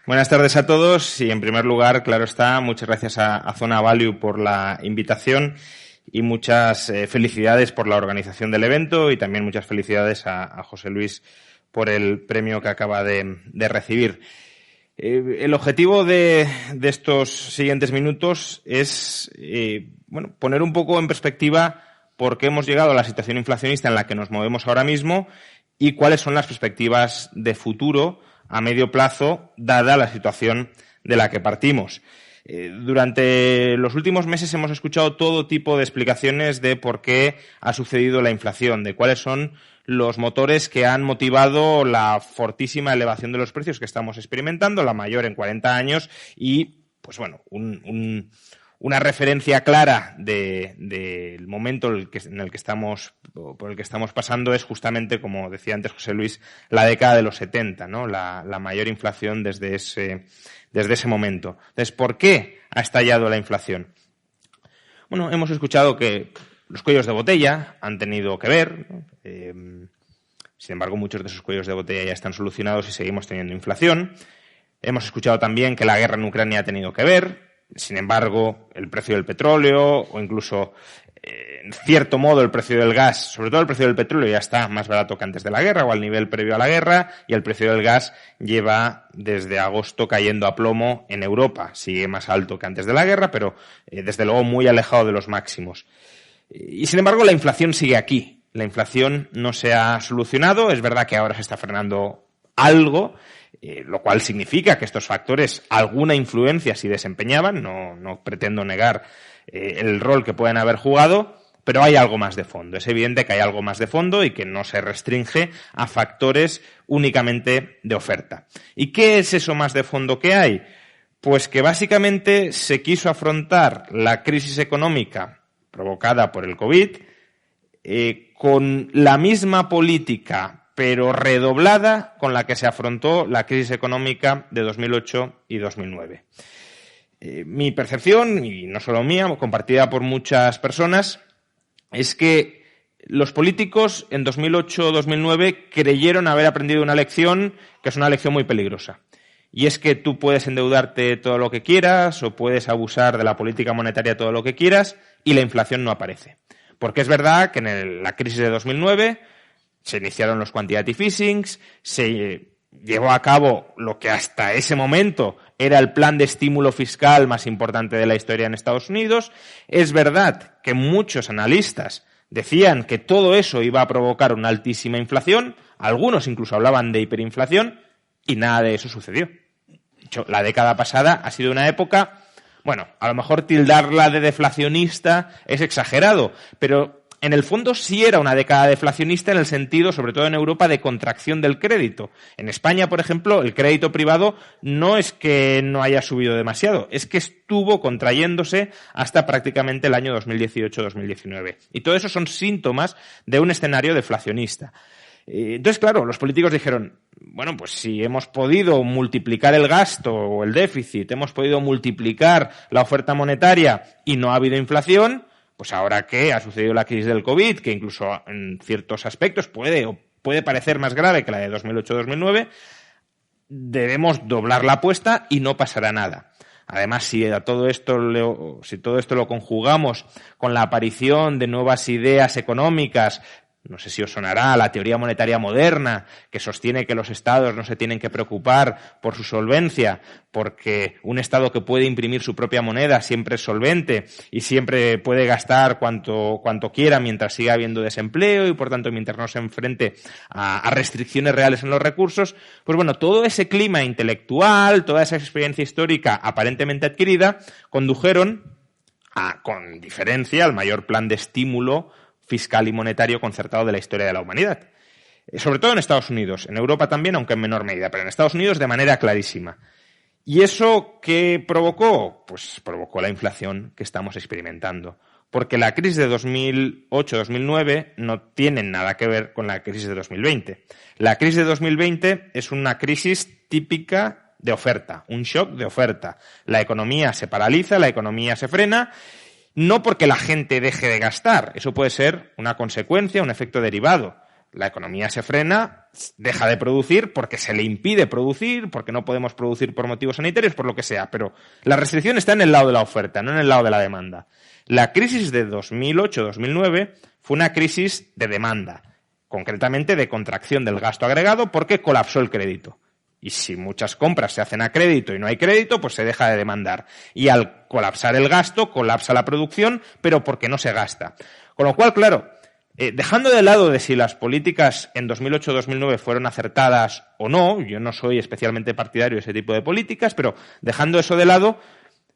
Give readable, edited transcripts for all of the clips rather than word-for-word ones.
Buenas tardes a todos y, en primer lugar, claro está, muchas gracias a Zona Value por la invitación y muchas felicidades por la organización del evento y también muchas felicidades a José Luis por el premio que acaba de recibir. El objetivo de estos siguientes minutos es poner un poco en perspectiva por qué hemos llegado a la situación inflacionista en la que nos movemos ahora mismo y cuáles son las perspectivas de futuro a medio plazo, dada la situación de la que partimos. Durante los últimos meses hemos escuchado todo tipo de explicaciones de por qué ha sucedido la inflación, de cuáles son los motores que han motivado la fortísima elevación de los precios que estamos experimentando, la mayor en 40 años, y, pues bueno, una referencia clara del momento por el que estamos pasando es justamente, como decía antes José Luis, la década de los 70, ¿no? La mayor inflación desde ese momento. Entonces, ¿por qué ha estallado la inflación? Bueno, hemos escuchado que los cuellos de botella han tenido que ver, ¿no? Sin embargo, muchos de esos cuellos de botella ya están solucionados y seguimos teniendo inflación. Hemos escuchado también que la guerra en Ucrania ha tenido que ver. Sin embargo, el precio del petróleo o incluso, en cierto modo, el precio del gas, sobre todo el precio del petróleo, ya está más barato que antes de la guerra o al nivel previo a la guerra, y el precio del gas lleva desde agosto cayendo a plomo en Europa. Sigue más alto que antes de la guerra, pero desde luego muy alejado de los máximos. Y sin embargo, la inflación sigue aquí. La inflación no se ha solucionado. Es verdad que ahora se está frenando algo, lo cual significa que estos factores alguna influencia sí desempeñaban, no pretendo negar el rol que pueden haber jugado, pero hay algo más de fondo. Es evidente que hay algo más de fondo y que no se restringe a factores únicamente de oferta. ¿Y qué es eso más de fondo que hay? Pues que básicamente se quiso afrontar la crisis económica provocada por el COVID con la misma política pero redoblada con la que se afrontó la crisis económica de 2008 y 2009. Mi percepción, y no solo mía, compartida por muchas personas, es que los políticos en 2008-2009 creyeron haber aprendido una lección que es una lección muy peligrosa. Y es que tú puedes endeudarte todo lo que quieras o puedes abusar de la política monetaria todo lo que quieras y la inflación no aparece. Porque es verdad que en la crisis de 2009 se iniciaron los quantitative easings, se llevó a cabo lo que hasta ese momento era el plan de estímulo fiscal más importante de la historia en Estados Unidos. Es verdad que muchos analistas decían que todo eso iba a provocar una altísima inflación, algunos incluso hablaban de hiperinflación, y nada de eso sucedió. De hecho, la década pasada ha sido una época, bueno, a lo mejor tildarla de deflacionista es exagerado, pero en el fondo sí era una década deflacionista en el sentido, sobre todo en Europa, de contracción del crédito. En España, por ejemplo, el crédito privado no es que no haya subido demasiado, es que estuvo contrayéndose hasta prácticamente el año 2018-2019. Y todo eso son síntomas de un escenario deflacionista. Entonces, claro, los políticos dijeron, bueno, pues si hemos podido multiplicar el gasto o el déficit, hemos podido multiplicar la oferta monetaria y no ha habido inflación, pues ahora que ha sucedido la crisis del COVID, que incluso en ciertos aspectos puede parecer más grave que la de 2008-2009, debemos doblar la apuesta y no pasará nada. Además, si todo esto lo conjugamos con la aparición de nuevas ideas económicas, no sé si os sonará la teoría monetaria moderna, que sostiene que los estados no se tienen que preocupar por su solvencia, porque un estado que puede imprimir su propia moneda siempre es solvente y siempre puede gastar cuanto quiera mientras siga habiendo desempleo y, por tanto, mientras no se enfrente a restricciones reales en los recursos. Pues bueno, todo ese clima intelectual, toda esa experiencia histórica aparentemente adquirida, condujeron con diferencia, al mayor plan de estímulo fiscal y monetario concertado de la historia de la humanidad. Sobre todo en Estados Unidos, en Europa también, aunque en menor medida, pero en Estados Unidos de manera clarísima. ¿Y eso qué provocó? Pues provocó la inflación que estamos experimentando. Porque la crisis de 2008-2009 no tiene nada que ver con la crisis de 2020. La crisis de 2020 es una crisis típica de oferta, un shock de oferta. La economía se paraliza, la economía se frena. No porque la gente deje de gastar, eso puede ser una consecuencia, un efecto derivado, la economía se frena, deja de producir porque se le impide producir, porque no podemos producir por motivos sanitarios, por lo que sea. Pero la restricción está en el lado de la oferta, no en el lado de la demanda. La crisis de 2008-2009 fue una crisis de demanda, concretamente de contracción del gasto agregado porque colapsó el crédito. Y si muchas compras se hacen a crédito y no hay crédito, pues se deja de demandar. Y al colapsar el gasto, colapsa la producción, pero porque no se gasta. Con lo cual, claro, dejando de lado de si las políticas en 2008-2009 fueron acertadas o no, yo no soy especialmente partidario de ese tipo de políticas, pero dejando eso de lado,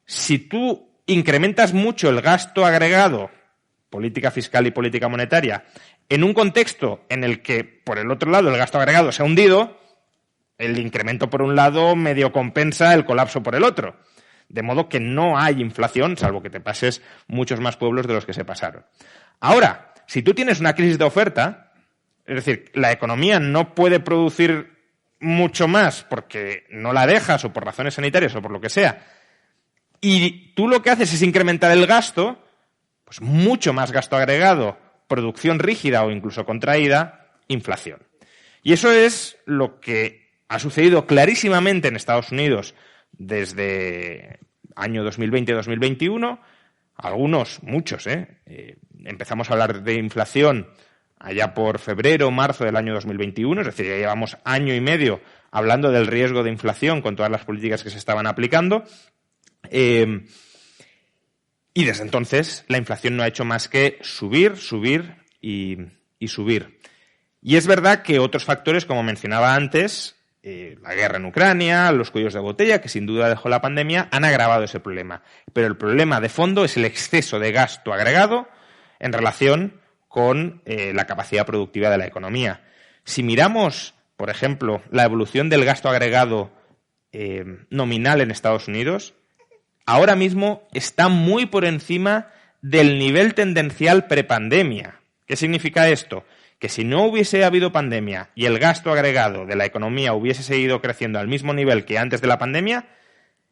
si tú incrementas mucho el gasto agregado, política fiscal y política monetaria, en un contexto en el que, por el otro lado, el gasto agregado se ha hundido, el incremento por un lado medio compensa el colapso por el otro. De modo que no hay inflación, salvo que te pases muchos más pueblos de los que se pasaron. Ahora, si tú tienes una crisis de oferta, es decir, la economía no puede producir mucho más porque no la dejas o por razones sanitarias o por lo que sea, y tú lo que haces es incrementar el gasto, pues mucho más gasto agregado, producción rígida o incluso contraída, inflación. Y eso es lo que ha sucedido clarísimamente en Estados Unidos desde año 2020-2021. Algunos, muchos, empezamos a hablar de inflación allá por febrero, marzo del año 2021, es decir, ya llevamos año y medio hablando del riesgo de inflación con todas las políticas que se estaban aplicando. Y desde entonces la inflación no ha hecho más que subir y subir. Y es verdad que otros factores, como mencionaba antes, la guerra en Ucrania, los cuellos de botella, que sin duda dejó la pandemia, han agravado ese problema. Pero el problema de fondo es el exceso de gasto agregado en relación con la capacidad productiva de la economía. Si miramos, por ejemplo, la evolución del gasto agregado nominal en Estados Unidos, ahora mismo está muy por encima del nivel tendencial prepandemia. ¿Qué significa esto? Que si no hubiese habido pandemia y el gasto agregado de la economía hubiese seguido creciendo al mismo nivel que antes de la pandemia,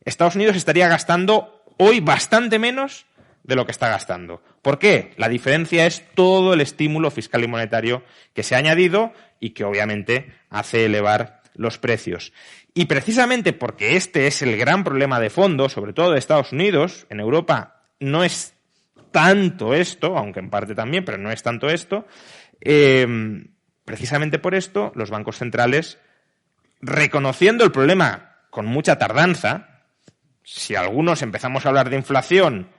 Estados Unidos estaría gastando hoy bastante menos de lo que está gastando. ¿Por qué? La diferencia es todo el estímulo fiscal y monetario que se ha añadido y que obviamente hace elevar los precios. Y precisamente porque este es el gran problema de fondo, sobre todo de Estados Unidos, en Europa no es tanto esto, aunque en parte también, pero no es tanto esto. Precisamente por esto, los bancos centrales, reconociendo el problema con mucha tardanza, si algunos empezamos a hablar de inflación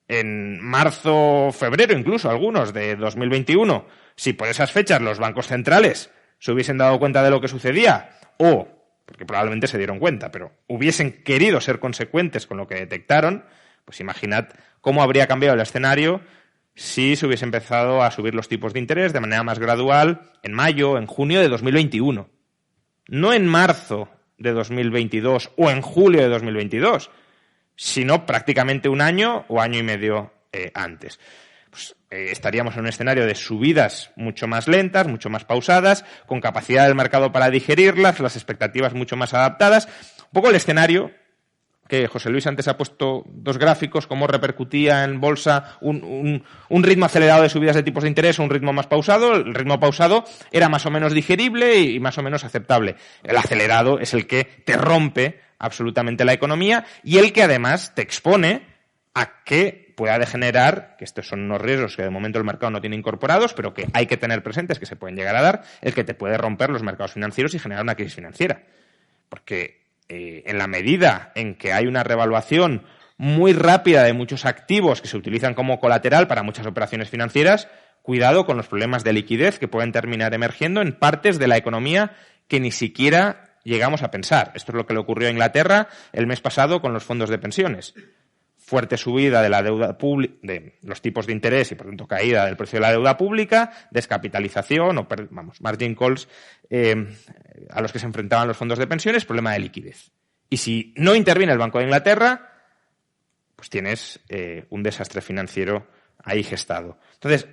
en marzo, febrero, incluso algunos de 2021, si por esas fechas los bancos centrales se hubiesen dado cuenta de lo que sucedía, o, porque probablemente se dieron cuenta, pero hubiesen querido ser consecuentes con lo que detectaron, pues imaginad cómo habría cambiado el escenario si se hubiese empezado a subir los tipos de interés de manera más gradual en mayo, en junio de 2021. No en marzo de 2022 o en julio de 2022, sino prácticamente un año o año y medio antes. Pues, estaríamos en un escenario de subidas mucho más lentas, mucho más pausadas, con capacidad del mercado para digerirlas, las expectativas mucho más adaptadas. Un poco el escenario que José Luis antes ha puesto dos gráficos, cómo repercutía en bolsa un ritmo acelerado de subidas de tipos de interés o un ritmo más pausado. El ritmo pausado era más o menos digerible y más o menos aceptable. El acelerado es el que te rompe absolutamente la economía y el que además te expone a que pueda degenerar, que estos son unos riesgos que de momento el mercado no tiene incorporados, pero que hay que tener presentes, que se pueden llegar a dar, el que te puede romper los mercados financieros y generar una crisis financiera. Porque en la medida en que hay una revaluación muy rápida de muchos activos que se utilizan como colateral para muchas operaciones financieras, cuidado con los problemas de liquidez que pueden terminar emergiendo en partes de la economía que ni siquiera llegamos a pensar. Esto es lo que le ocurrió a Inglaterra el mes pasado con los fondos de pensiones. Fuerte subida de la deuda pública, de los tipos de interés y por tanto caída del precio de la deuda pública, descapitalización margin calls a los que se enfrentaban los fondos de pensiones, problema de liquidez. Y si no interviene el Banco de Inglaterra, pues tienes un desastre financiero ahí gestado. Entonces,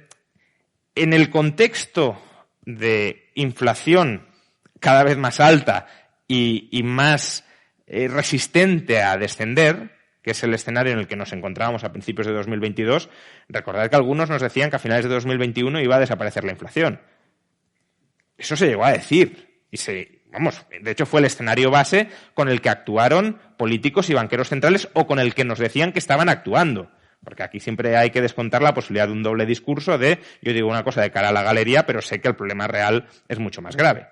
en el contexto de inflación cada vez más alta y más resistente a descender, que es el escenario en el que nos encontrábamos a principios de 2022, recordad que algunos nos decían que a finales de 2021 iba a desaparecer la inflación. Eso se llegó a decir. De hecho fue el escenario base con el que actuaron políticos y banqueros centrales o con el que nos decían que estaban actuando. Porque aquí siempre hay que descontar la posibilidad de un doble discurso de yo digo una cosa de cara a la galería, pero sé que el problema real es mucho más grave.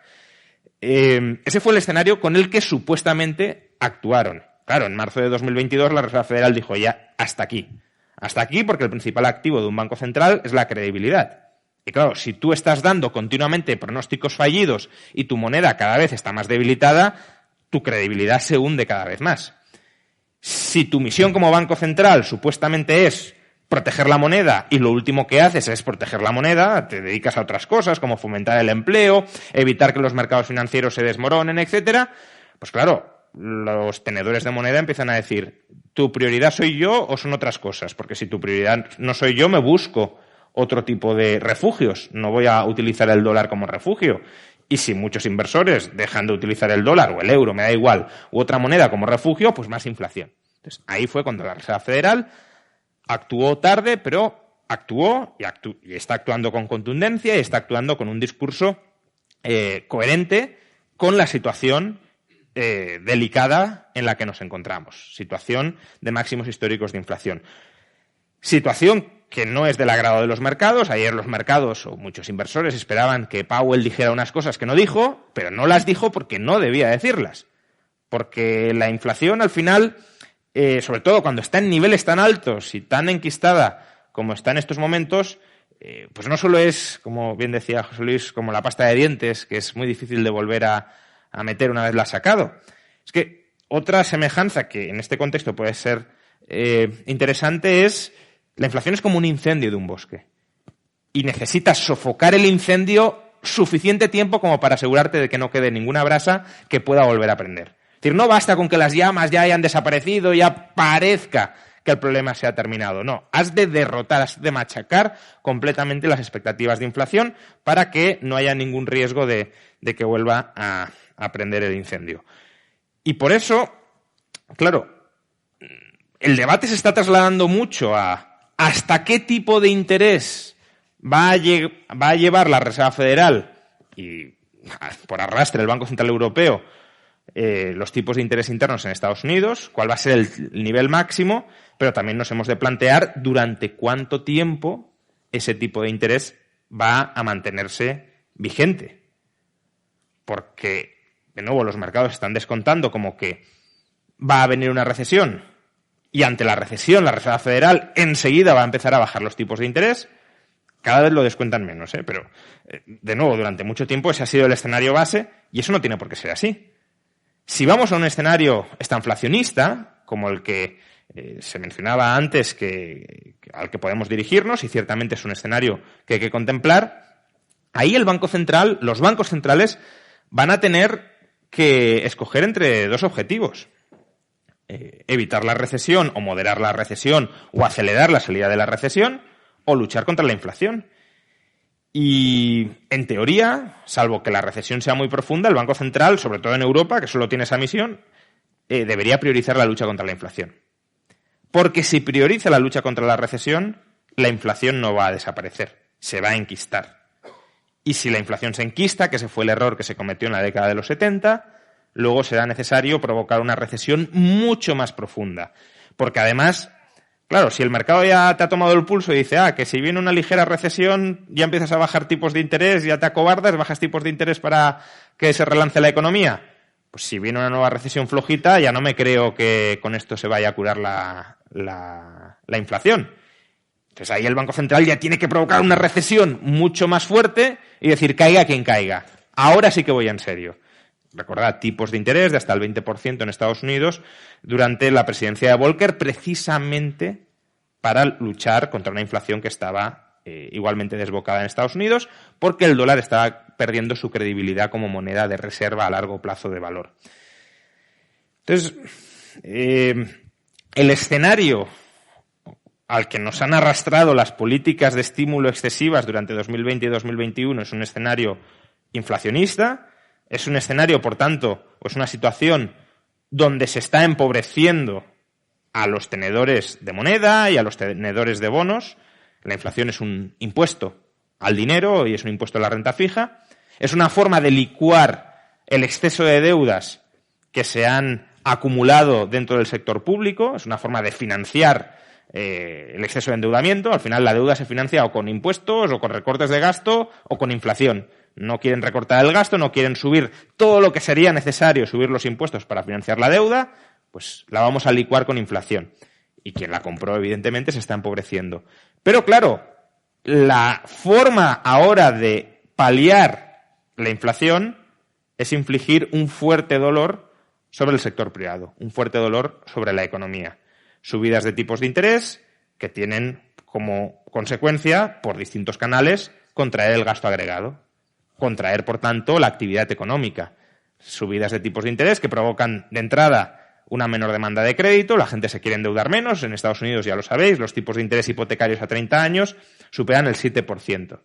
Ese fue el escenario con el que supuestamente actuaron. Claro, en marzo de 2022 la Reserva Federal dijo ya hasta aquí. Hasta aquí porque el principal activo de un banco central es la credibilidad. Y claro, si tú estás dando continuamente pronósticos fallidos y tu moneda cada vez está más debilitada, tu credibilidad se hunde cada vez más. Si tu misión como Banco Central supuestamente es proteger la moneda y lo último que haces es proteger la moneda, te dedicas a otras cosas como fomentar el empleo, evitar que los mercados financieros se desmoronen, etcétera, pues claro, los tenedores de moneda empiezan a decir, ¿tu prioridad soy yo o son otras cosas? Porque si tu prioridad no soy yo, me busco otro tipo de refugios. No voy a utilizar el dólar como refugio. Y si muchos inversores dejan de utilizar el dólar o el euro, me da igual, u otra moneda como refugio, pues más inflación. Entonces, ahí fue cuando la Reserva Federal actuó tarde, pero actuó y está actuando con contundencia y está actuando con un discurso coherente con la situación delicada en la que nos encontramos. Situación de máximos históricos de inflación. Situación que no es del agrado de los mercados. Ayer los mercados o muchos inversores esperaban que Powell dijera unas cosas que no dijo, pero no las dijo porque no debía decirlas. Porque la inflación al final, sobre todo cuando está en niveles tan altos y tan enquistada como está en estos momentos, pues no solo es, como bien decía José Luis, como la pasta de dientes, que es muy difícil de volver a meter una vez la has sacado. Es que otra semejanza que en este contexto puede ser interesante es la inflación es como un incendio de un bosque y necesitas sofocar el incendio suficiente tiempo como para asegurarte de que no quede ninguna brasa que pueda volver a prender. Es decir, no basta con que las llamas ya hayan desaparecido, ya parezca que el problema se ha terminado. No, has de derrotar, has de machacar completamente las expectativas de inflación para que no haya ningún riesgo de que vuelva a prender el incendio. Y por eso, claro, el debate se está trasladando mucho a hasta qué tipo de interés va a llevar la Reserva Federal y por arrastre el Banco Central Europeo los tipos de interés internos en Estados Unidos, cuál va a ser el nivel máximo, pero también nos hemos de plantear durante cuánto tiempo ese tipo de interés va a mantenerse vigente. Porque, de nuevo, los mercados están descontando como que va a venir una recesión y ante la recesión la Reserva Federal enseguida va a empezar a bajar los tipos de interés. Cada vez lo descuentan menos, pero de nuevo, durante mucho tiempo ese ha sido el escenario base y eso no tiene por qué ser así. Si vamos a un escenario estanflacionista, como el que se mencionaba antes, al que podemos dirigirnos, y ciertamente es un escenario que hay que contemplar, ahí el Banco Central, los bancos centrales van a tener que escoger entre dos objetivos. Evitar la recesión o moderar la recesión o acelerar la salida de la recesión o luchar contra la inflación. Y en teoría, salvo que la recesión sea muy profunda, el Banco Central, sobre todo en Europa, que solo tiene esa misión, debería priorizar la lucha contra la inflación. Porque si prioriza la lucha contra la recesión, la inflación no va a desaparecer, se va a enquistar. Y si la inflación se enquista, que ese fue el error que se cometió en la década de los 70, luego será necesario provocar una recesión mucho más profunda. Porque además, claro, si el mercado ya te ha tomado el pulso y dice, que si viene una ligera recesión ya empiezas a bajar tipos de interés, ya te acobardas, bajas tipos de interés para que se relance la economía. Pues si viene una nueva recesión flojita, ya no me creo que con esto se vaya a curar la inflación. Entonces ahí el Banco Central ya tiene que provocar una recesión mucho más fuerte y decir, caiga quien caiga. Ahora sí que voy en serio. Recordad, tipos de interés de hasta el 20% en Estados Unidos durante la presidencia de Volcker, precisamente para luchar contra una inflación que estaba igualmente desbocada en Estados Unidos, porque el dólar estaba perdiendo su credibilidad como moneda de reserva a largo plazo de valor. Entonces, el escenario al que nos han arrastrado las políticas de estímulo excesivas durante 2020 y 2021 es un escenario inflacionista. Es un escenario, por tanto, o es una situación donde se está empobreciendo a los tenedores de moneda y a los tenedores de bonos. La inflación es un impuesto al dinero y es un impuesto a la renta fija. Es una forma de licuar el exceso de deudas que se han acumulado dentro del sector público, es una forma de financiar el exceso de endeudamiento. Al final la deuda se financia o con impuestos o con recortes de gasto o con inflación. No quieren recortar el gasto, no quieren subir todo lo que sería necesario subir los impuestos para financiar la deuda, pues la vamos a licuar con inflación. Y quien la compró, evidentemente, se está empobreciendo. Pero claro, la forma ahora de paliar la inflación es infligir un fuerte dolor sobre el sector privado, un fuerte dolor sobre la economía. Subidas de tipos de interés que tienen como consecuencia, por distintos canales, contraer el gasto agregado, contraer, por tanto, la actividad económica. Subidas de tipos de interés que provocan, de entrada, una menor demanda de crédito, la gente se quiere endeudar menos. En Estados Unidos, ya lo sabéis, los tipos de interés hipotecarios a 30 años superan el 7%.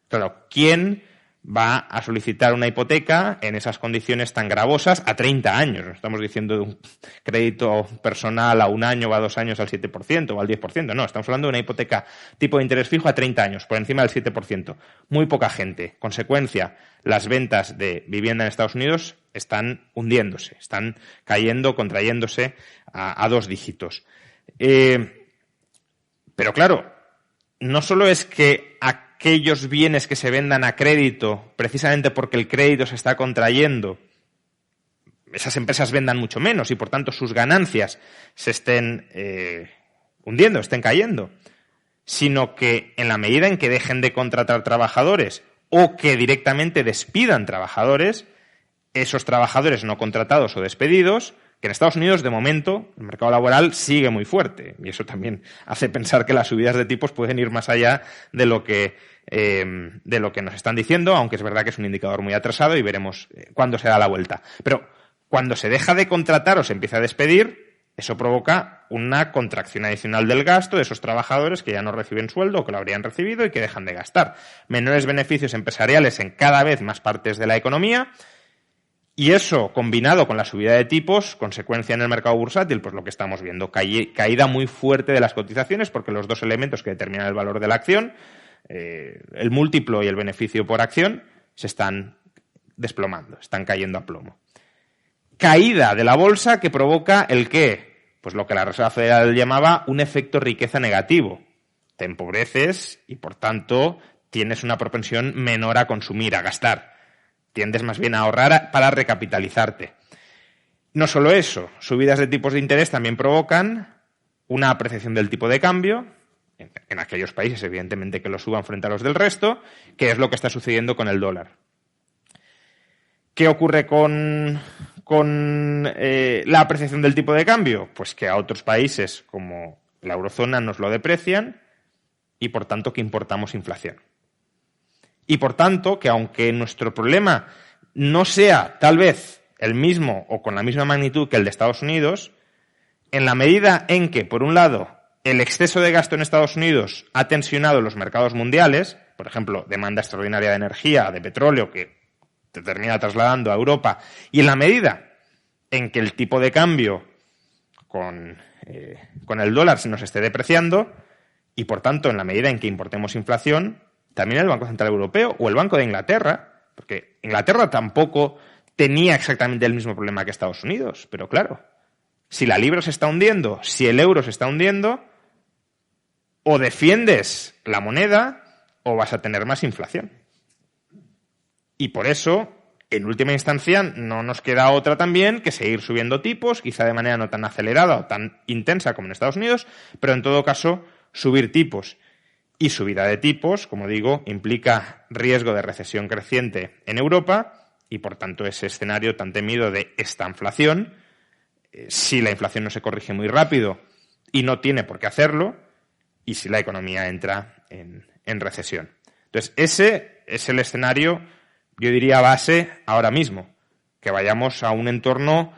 Claro, ¿quién va a solicitar una hipoteca en esas condiciones tan gravosas a 30 años? No estamos diciendo de un crédito personal a 1 año o a 2 años al 7% o al 10%. No, estamos hablando de una hipoteca tipo de interés fijo a 30 años, por encima del 7%. Muy poca gente. Consecuencia, las ventas de vivienda en Estados Unidos están hundiéndose, están cayendo, contrayéndose a 2 dígitos. Pero claro, no solo es que aquellos bienes que se vendan a crédito, precisamente porque el crédito se está contrayendo, esas empresas vendan mucho menos y por tanto sus ganancias se estén hundiendo, estén cayendo, sino que en la medida en que dejen de contratar trabajadores o que directamente despidan trabajadores, esos trabajadores no contratados o despedidos, que en Estados Unidos, de momento, el mercado laboral sigue muy fuerte. Y eso también hace pensar que las subidas de tipos pueden ir más allá de lo que nos están diciendo, aunque es verdad que es un indicador muy atrasado y veremos cuándo se da la vuelta. Pero cuando se deja de contratar o se empieza a despedir, eso provoca una contracción adicional del gasto de esos trabajadores que ya no reciben sueldo o que lo habrían recibido y que dejan de gastar. Menores beneficios empresariales en cada vez más partes de la economía. Y eso, combinado con la subida de tipos, consecuencia en el mercado bursátil, pues lo que estamos viendo, caída muy fuerte de las cotizaciones, porque los dos elementos que determinan el valor de la acción, el múltiplo y el beneficio por acción, se están desplomando, están cayendo a plomo. Caída de la bolsa que provoca ¿el qué? Pues lo que la Reserva Federal llamaba un efecto riqueza negativo. Te empobreces y, por tanto, tienes una propensión menor a consumir, a gastar. Tiendes más bien a ahorrar para recapitalizarte. No solo eso, subidas de tipos de interés también provocan una apreciación del tipo de cambio, en aquellos países, evidentemente, que lo suban frente a los del resto, que es lo que está sucediendo con el dólar. ¿Qué ocurre con la apreciación del tipo de cambio? Pues que a otros países como la eurozona nos lo deprecian y, por tanto, que importamos inflación. Y, por tanto, que aunque nuestro problema no sea, tal vez, el mismo o con la misma magnitud que el de Estados Unidos, en la medida en que, por un lado, el exceso de gasto en Estados Unidos ha tensionado los mercados mundiales, por ejemplo, demanda extraordinaria de energía, de petróleo, que te termina trasladando a Europa, y en la medida en que el tipo de cambio con el dólar se nos esté depreciando, y, por tanto, en la medida en que importemos inflación, también el Banco Central Europeo o el Banco de Inglaterra, porque Inglaterra tampoco tenía exactamente el mismo problema que Estados Unidos, pero claro, si la libra se está hundiendo, si el euro se está hundiendo, o defiendes la moneda o vas a tener más inflación. Y por eso, en última instancia, no nos queda otra también que seguir subiendo tipos, quizá de manera no tan acelerada o tan intensa como en Estados Unidos, pero en todo caso subir tipos. Y subida de tipos, como digo, implica riesgo de recesión creciente en Europa y, por tanto, ese escenario tan temido de estanflación, si la inflación no se corrige muy rápido y no tiene por qué hacerlo, y si la economía entra en recesión. Entonces, ese es el escenario, yo diría, base ahora mismo, que vayamos a un entorno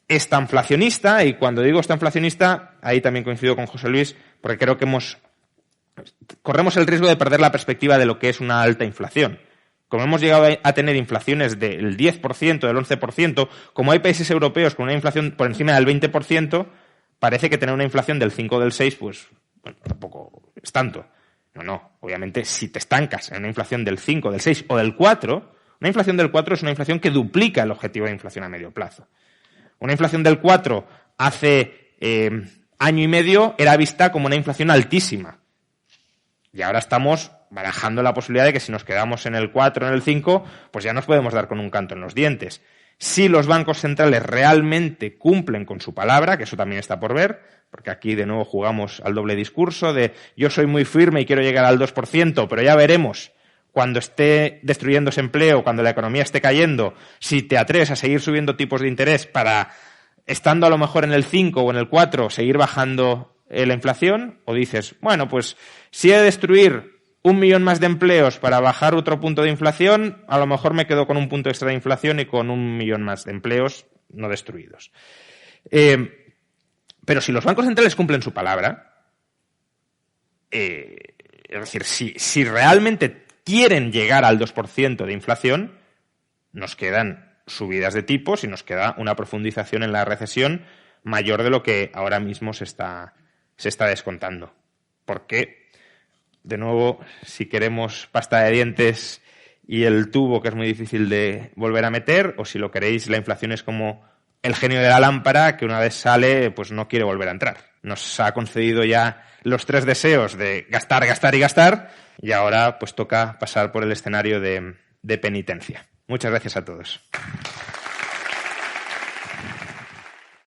estanflacionista, y cuando digo estanflacionista, ahí también coincido con José Luis, porque creo que corremos el riesgo de perder la perspectiva de lo que es una alta inflación. Como hemos llegado a tener inflaciones del 10%, del 11%, como hay países europeos con una inflación por encima del 20%, parece que tener una inflación del 5 o del 6, pues, bueno, tampoco es tanto. No. Obviamente, si te estancas en una inflación del 5, del 6 o del 4, una inflación del 4 es una inflación que duplica el objetivo de inflación a medio plazo. Una inflación del 4 hace año y medio era vista como una inflación altísima. Y ahora estamos barajando la posibilidad de que si nos quedamos en el 4, en el 5, pues ya nos podemos dar con un canto en los dientes. Si los bancos centrales realmente cumplen con su palabra, que eso también está por ver, porque aquí de nuevo jugamos al doble discurso de yo soy muy firme y quiero llegar al 2%, pero ya veremos cuando esté destruyéndose empleo, cuando la economía esté cayendo, si te atreves a seguir subiendo tipos de interés para, estando a lo mejor en el 5 o en el 4, seguir bajando la inflación, o dices, bueno, pues si he de destruir 1 millón más de empleos para bajar otro punto de inflación, a lo mejor me quedo con un punto extra de inflación y con 1 millón más de empleos no destruidos. Pero si los bancos centrales cumplen su palabra, es decir, si realmente quieren llegar al 2% de inflación, nos quedan subidas de tipos y nos queda una profundización en la recesión mayor de lo que ahora mismo se está descontando. Porque, de nuevo, si queremos pasta de dientes y el tubo, que es muy difícil de volver a meter, o si lo queréis, la inflación es como el genio de la lámpara, que una vez sale, pues no quiere volver a entrar. Nos ha concedido ya los 3 deseos de gastar, gastar y gastar, y ahora pues toca pasar por el escenario de penitencia. Muchas gracias a todos.